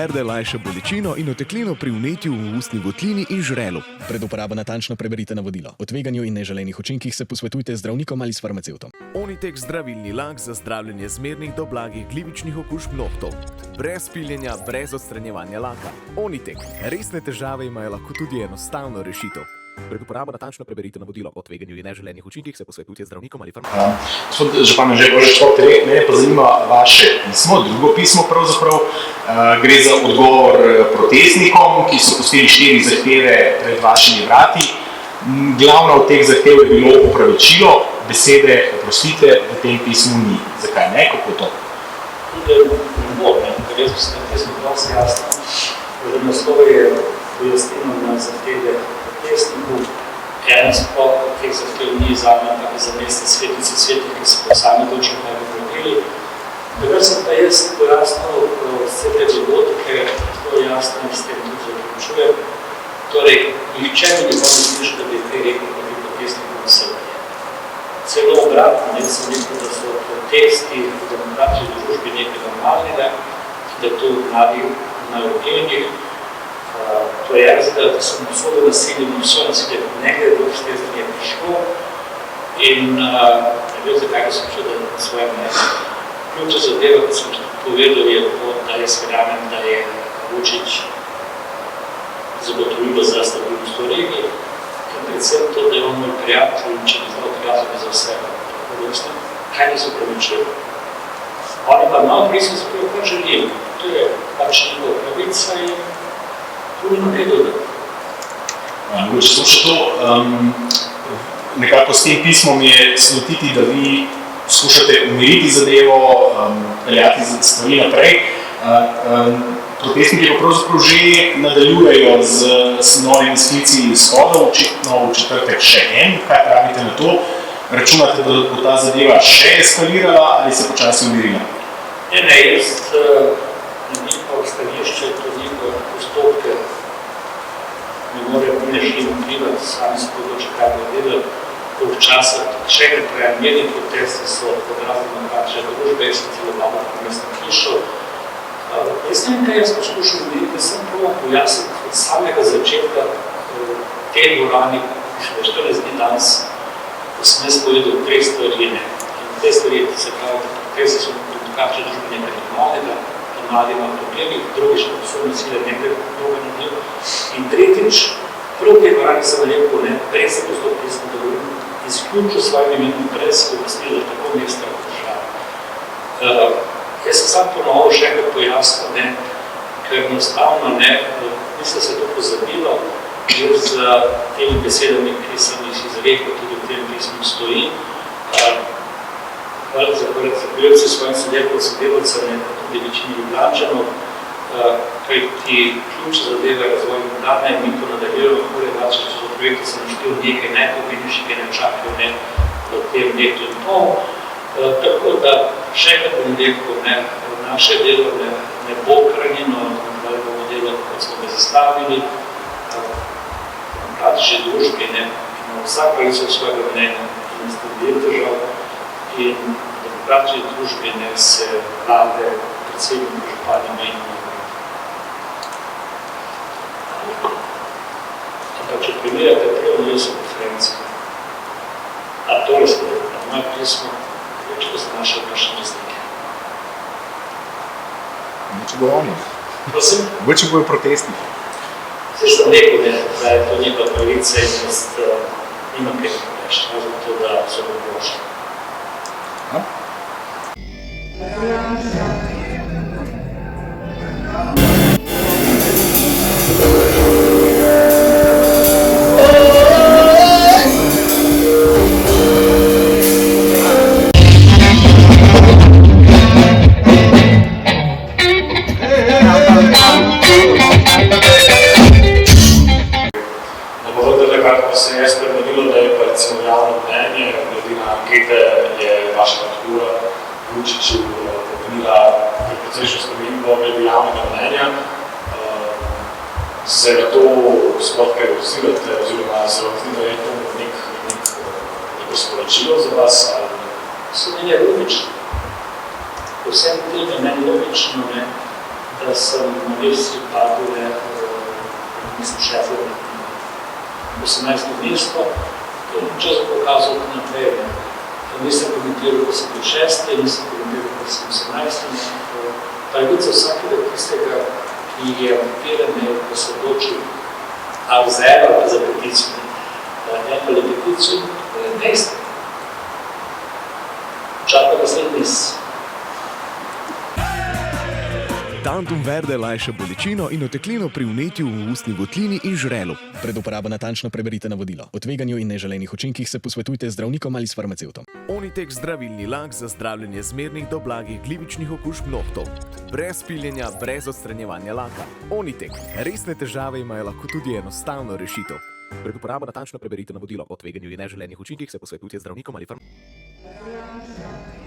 Verde lajša bolečino in oteklino pri vnetju v ustni votlini in žrelu. Pred uporabo natančno preberite navodilo. O tveganju in neželenih učinkih se posvetujte z zdravnikom ali s farmacevtom. Onitek zdravilni lak za zdravljenje zmernih do blagih glivičnih okužb nohtov. Brez piljenja, brez odstranjevanja laka. Onitek. Resne težave imajo lahko tudi enostavno rešitev. Pred uporabo natančno preberite navodilo. O tveganju in neželenih učinkih se posvetujte z zdravnikom ali farmacevtom. Gospod župan Anže Božič, mene pa zanima vaše pismo, drugo pismo pravzaprav. Gre za odgovor protestnikom, ki so pustili 4 zahteve pred vašimi vrati. Glavna od teh zahtev je bilo opravičilo, besede oprostite v tem pismu ni. Zakaj ne? Kako to? Ker jaz mislim, da je dosti jasno, da naslov je pojasnilo na zahteve protestnikov. Ena sploh od teh zahtev ni zadnja, tako za mestne svetnice svetnike, ki se pa sami dočem kaj bi proteli. Takrat sem pa jaz pojasnil vse te dogodke, tako jasno in s tem tudi zaključujem. Torej, nihče mi ne može slišati, da bi kaj rekel, da bi protestnikov nasilje. Celo obratno, jaz sem rekel, da so protesti v demokratični družbi nekaj normalnega, da to mladi imajo genij. To je razgled, da sem vso nasilje in vso nasilje nekaj do štezanja prišlo in ne vem, zakaj sem šel na svoje mnenje. Ključa zadeva, kot sem povedal, je to, da jaz verjamem, da je Vučić zagotovilo za stabilnost v regiji in predvsem to, da je on moj prijatelj in če ne znal prijatelj za vse. Kaj ne se upravičujem? Oni pa malo prisem se prav, kar želim. To je pač njegova pravica in tu nima kaj dodati. Mogoče samo še to, nekako s tem pismom je slutiti, da vi skušate umiriti zadevo, peljati stvari naprej. Protestniki pa pravzaprav že nadaljujejo z novimi sklici shodov, očitno v četrtek še en. Kaj pravite na to? Računate, da bo ta zadeva še eskalirala ali se počasi umirila? Ne, jaz na njihovo stališče, to njihove postopke ne morejo nešli vplivati, sami se podoče kaj bo delali. Dolg časa, še nekaj pravi, mirni protesti so odrazili demokratične družbe, jaz sem celo malo mestno hišo. Jaz ne vem, kaj jaz poskušam videti, da sem prav pojasniti od samega začetka te dvorani, še 14 dni danes, ko sem jaz povedal 3 stvari ne. In 2 stvari, se pravi, da protesti so demokratične družbe nekaj normalnega, da mladi ima problemi, drugič, da so nasilje nekaj dolgo. In tretjič, prav te dvorani sem rekel, ne, prej sem postopil, jaz sem dovolil, izključil svojim imenom brez obvestila, da tako mesta država. Jaz sem sam ponovno še enkrat pojasnil, ne, ker enostavno ne, mislim se to pozabilo, že z temi besedami, ki sem jih izrekel, tudi v tem pismu stoji. Hvala za zahvaljujoč se svojim sodelavcem, ne, tudi večini Ljubljančanov, kajti ključ zadeve razvoj Ljubljane, mi to nadaljujemo, kako redače, če so projekte sem naštel nekaj najpomembnejših, ki ne čakajo ne v tem letu in pol. Tako da še enkrat bom rekel, ne, naše delo ne bo kranjeno, da bomo delo, kot smo ga zastavili, demokratične družbe, ne, imamo vsak pravico svojega mnenja in nastavljanje držav in demokratične družbe ne se vlade predsednik župani menijo. Ampak, če primerjate prejemljivo konferenci, a to razgleda, na moje pismo, več ko znašajo naše razlike. Več bojo oni. Prosim? Več bojo protestniki. Zdaj sem rekel, da je to njihova pravica in jaz nimam kaj reči, zato da so dobrošli. Se je spremenilo, da je pa recimo javno mnenje, glede na ankete je vaša kultura Vučiću pomenila precejšnjo spremembo glede javnega mnenja. Se na to sploh kaj ozirate, oziroma se vam zdi, da je to neko sporočilo za vas? Se meni je logično. Vsem tem je meni logično, da sem na lestvici padel, mislim, šefov na 18. mesto. In čas je pokazal naprej. Nisem komentiral, ko sem bil 6, nisem komentiral, ko sem 18. Pa je tudi za vsakega tistega, ki je anketiran, ko se odločil, ali za eno ali za peticijo. Ne pa le peticijo, dejstvo. Čaka naslednji mesec. Tantum verde lajša bolečino in oteklino pri vnetju v ustni votlini in žrelu. Pred uporabo natančno preberite navodilo. O tveganju in neželenih učinkih se posvetujte z zdravnikom ali s farmacevtom. Onitek zdravilni lak za zdravljenje zmernih do blagih glivičnih okužb nohtov. Brez piljenja, brez odstranjevanja laka. Onitek. Resne težave imajo lahko tudi enostavno rešitev. Pred uporabo natančno preberite navodilo o tveganju in neželenih učinkih se posvetujte z zdravnikom ali farmacevtom.